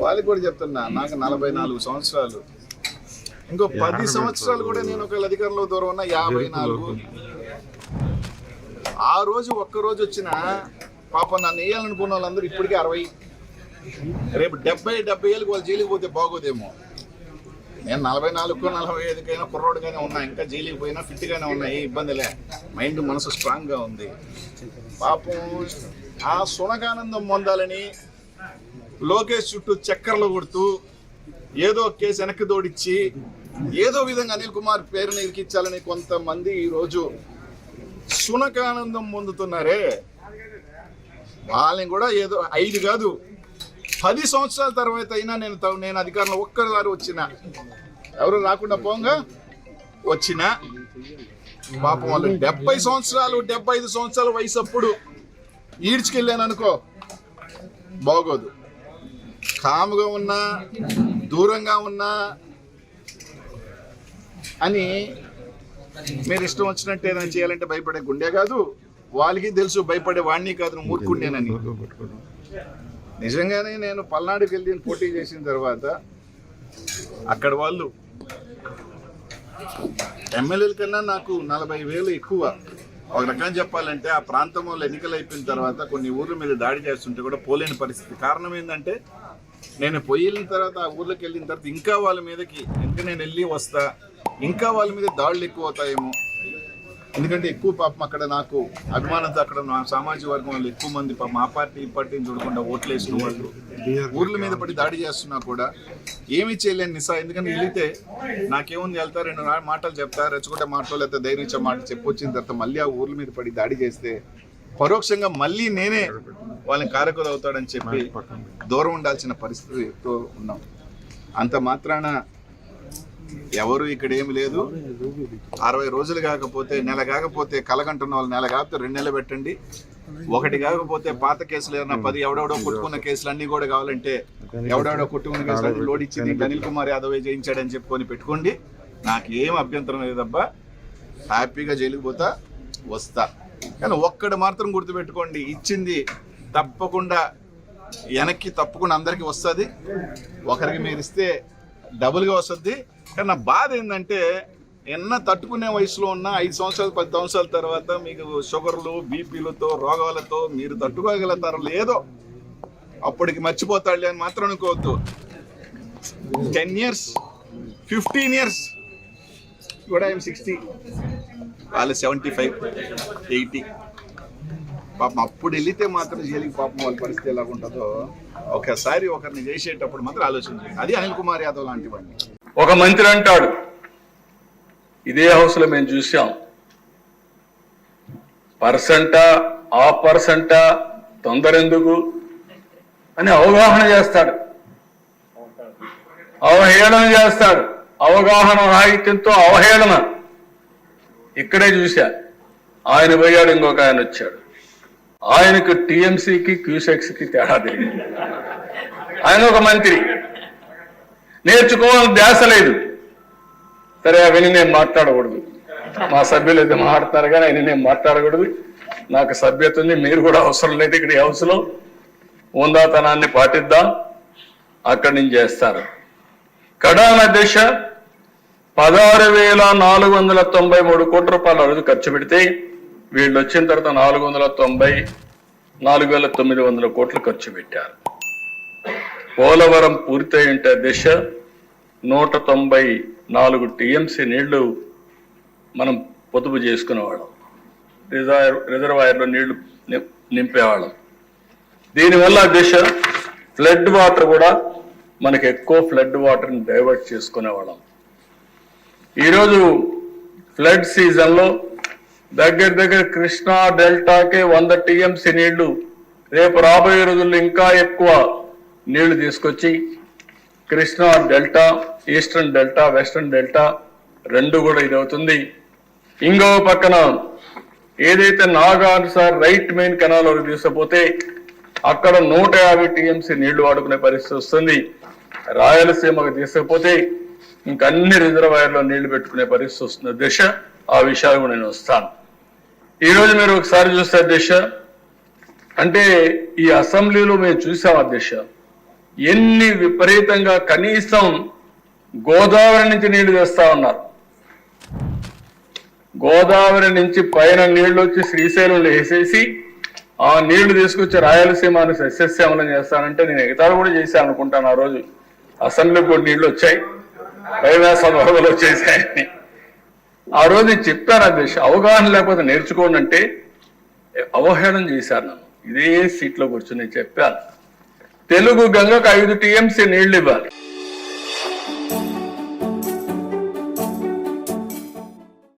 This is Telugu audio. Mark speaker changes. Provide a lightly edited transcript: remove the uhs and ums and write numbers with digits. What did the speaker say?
Speaker 1: వాళ్ళకి కూడా చెప్తున్నా, నాకు 44 సంవత్సరాలు, ఇంకో 10 సంవత్సరాలు కూడా నేను ఒకవేళ అధికారంలో దూరం ఉన్న 54. ఆ రోజు ఒక్కరోజు వచ్చిన పాపం నన్ను వేయాలనుకున్న వాళ్ళందరూ ఇప్పటికే 60, రేపు 70 ఏళ్ళకి వాళ్ళు జైలుకి పోతే బాగోదేమో. నేను 44, 45కైనా కుర్రోడుగానే ఉన్నా, ఇంకా జైలుకి పోయినా ఫిట్గానే ఉన్నా, ఏ ఇబ్బందిలే, మైండ్ మనసు స్ట్రాంగ్గా ఉంది. పాపం ఆ సునకానందం పొందాలని లోకేష్ చుట్టూ చక్కర్లు కొడుతూ ఏదో కేసు వెనక్కి దోడిచ్చి ఏదో విధంగా అనిల్ కుమార్ పేరుని ఇరికించాలని కొంతమంది ఈరోజు సునకానందం పొందుతున్నారే, వాళ్ళని కూడా ఏదో 5 కాదు 10 సంవత్సరాల తర్వాత అయినా నేను అధికారంలో ఒక్కసారి వచ్చిన, ఎవరు రాకుండా పోంగా వచ్చిన పాపం వాళ్ళు 70 సంవత్సరాలు 75 సంవత్సరాల వయసు అప్పుడు ఈడ్చుకెళ్ళాను అనుకో బాగోదు. కాముగా ఉన్నా దూరంగా ఉన్నా అని మీరు ఇష్టం వచ్చినట్టు ఏదైనా చేయాలంటే భయపడే గుండె కాదు, వాళ్ళకి తెలుసు భయపడే వాడిని కాదు, మూర్ఖుండేనని. నిజంగానే నేను పల్నాడుకి వెళ్ళి పోటీ చేసిన తర్వాత అక్కడ వాళ్ళు ఎమ్మెల్యేల కన్నా నాకు 40,000 ఎక్కువ. ఒక రకంగా చెప్పాలంటే ఆ ప్రాంతంలో ఎన్నికలు అయిపోయిన తర్వాత కొన్ని ఊర్ల మీద దాడి చేస్తుంటే కూడా పోలేని పరిస్థితి. కారణం ఏంటంటే నేను వెళ్ళిన తర్వాత ఆ ఊర్లోకి వెళ్ళిన తర్వాత ఇంకా వాళ్ళ మీదకి ఇంకా నేను వెళ్ళి వస్తా, ఇంకా వాళ్ళ మీద దాడులు ఎక్కువ అవుతాయేమో. ఎందుకంటే ఎక్కువ పాపం అక్కడ నాకు అభిమానంతో అక్కడ నా సామాజిక వర్గం వాళ్ళు ఎక్కువ మంది పాపం ఆ పార్టీ ఈ పార్టీని చూడకుండా ఓట్లు వేసిన వాళ్ళు ఊర్ల మీద పడి దాడి చేస్తున్నా కూడా ఏమీ చేయలేని నిసా. ఎందుకంటే వెళితే నాకేముంది, వెళ్తా 2 మాటలు చెప్తా, రెచ్చగొట్టే మాటలు లేకపోతే ధైర్యించే మాటలు చెప్పొచ్చిన తర్వాత మళ్ళీ ఆ ఊర్ల మీద పడి దాడి చేస్తే పరోక్షంగా మళ్ళీ నేనే వాళ్ళని కారకులు అవుతాడని చెప్పి దూరం ఉండాల్సిన పరిస్థితితో ఉన్నాం. అంత మాత్రాన ఎవరు ఇక్కడ ఏమి లేదు. 60 రోజులు కాకపోతే, నెల కాకపోతే, కలగంటున్న వాళ్ళు నెల కాకపోతే 2 నెలలు పెట్టండి. 1 కాకపోతే పాత కేసులు ఏమన్నా 10 ఎవడెవడో కొట్టుకున్న కేసులు అన్ని కూడా కావాలంటే ఎవడెవడో కొట్టుకున్న కేసులు లోడ్ ఇచ్చింది అనిల్ కుమార్ యాదవ్ జయించాడని చెప్పుకొని పెట్టుకోండి. నాకు ఏం అభ్యంతరం లేదబ్బా, హ్యాపీగా జైలుకి పోతా వస్తా. కానీ ఒక్కడు మాత్రం గుర్తుపెట్టుకోండి, ఇచ్చింది తప్పకుండా వెనక్కి తప్పకుండా అందరికీ వస్తుంది. ఒకరికి మీరు ఇస్తే డబుల్గా వస్తుంది. కానీ నా బాధ ఏంటంటే ఎన్న తట్టుకునే వయసులో ఉన్న 5 సంవత్సరాలు 10 సంవత్సరాల తర్వాత మీకు షుగర్లు బీపీలతో రోగాలతో మీరు తట్టుకోగలుగుతారో లేదో అప్పటికి మర్చిపోతాడులే అని మాత్రం అనుకోవద్దు. 10 years 15 years కూడా 60, వాళ్ళు 75 80. పాపం అప్పుడు వెళితే మాత్రం జైలుకి పాపం వాళ్ళ పరిస్థితి ఎలా ఉంటుందో ఒకసారి ఒకరిని చేసేటప్పుడు మాత్రం ఆలోచించండి. అది అనిల్ కుమార్ యాదవ్ లాంటి వాడిని.
Speaker 2: ఒక మంత్రి అంటాడు, ఇదే హౌస్లో మేము చూసాం, పర్సెంటా ఆ పర్సెంటా తొందర ఎందుకు అని అవగాహన చేస్తాడు, అవహేళన చేస్తాడు, అవగాహన రాహిత్యంతో అవహేళన. ఇక్కడే చూశా, ఆయన పోయాడు, ఇంకొక ఆయన వచ్చాడు, ఆయనకు టీఎంసీకి క్యూసెక్స్కి తేడా తెలియదు. ఆయన ఒక మంత్రి, నేర్చుకోవాలని ధ్యాస లేదు. సరే అవన్నీ నేను మాట్లాడకూడదు, మా సభ్యులు అయితే మాట్లాడతారు కానీ ఆయన నేను మాట్లాడకూడదు. నాకు సభ్యత ఉంది, మీరు కూడా అవసరం లేదు. ఇక్కడ ఈ హౌస్లో ఉందాతనాన్ని పాటిద్దాం, అక్కడి నుంచి చేస్తారు. కడాన దశ 16,493 కోట్ల రూపాయలు రోజు ఖర్చు పెడితే వీళ్ళు వచ్చిన తర్వాత 494,900 కోట్లు ఖర్చు పెట్టారు. పోలవరం పూర్తయి ఉంటే దిశ 194 టీఎంసీ నీళ్లు మనం పొదుపు చేసుకునేవాళ్ళం, రిజర్వాయర్లో నీళ్లు నింపేవాళ్ళం. దీనివల్ల దిశ ఫ్లడ్ వాటర్ కూడా మనకి ఎక్కువ ఫ్లడ్ వాటర్ని డైవర్ట్ చేసుకునేవాళ్ళం. ఈరోజు ఫ్లడ్ సీజన్లో దగ్గర కృష్ణా డెల్టాకే 100 టీఎంసీ నీళ్లు, రేపు రాబోయే రోజుల్లో ఇంకా ఎక్కువ నీళ్లు తీసుకొచ్చి Krishna delta, eastern delta, western delta 2 కూడా ఇది అవుతుంది. ఇంకో పక్కన ఏదైతే నాగార్జున రైట్ మెయిన్ కెనాల్ వరకు తీసుకుపోతే అక్కడ 150 టీఎంసీ నీళ్లు వాడుకునే పరిస్థితి వస్తుంది. రాయలసీమకు తీసుకుపోతే ఇంకన్ని రిజర్వాయర్లో నీళ్లు పెట్టుకునే పరిస్థితి వస్తుంది. దిశ ఆ విషయాలు కూడా నేను వస్తాను. ఈరోజు మీరు ఒకసారి చూస్తే దిశ అంటే ఈ అసెంబ్లీలో మేము చూసాం. దిశ ఎన్ని విపరీతంగా కనీసం గోదావరి నుంచి నీళ్లు తెస్తా ఉన్నారు. గోదావరి నుంచి పైన నీళ్లు వచ్చి శ్రీశైలంలో వేసేసి ఆ నీళ్లు తీసుకొచ్చి రాయలసీమను సస్యశ్యామలం చేస్తానంటే నేను ఎగతాళి కూడా చేశాను అనుకుంటాను. ఆ రోజు అసెంబ్లీకి కూడా నీళ్లు వచ్చాయి, వైవాస వరదలు వచ్చేసాయని ఆ రోజు నేను చెప్పాను. అధ్యక్ష, అవగాహన లేకపోతే నేర్చుకోండి అంటే అవహేళన చేశారు నన్ను. ఇదే సీట్లో కూర్చొని చెప్పాను, తెలుగు గంగకు 5 TMC నీళ్లు ఇవ్వాలి.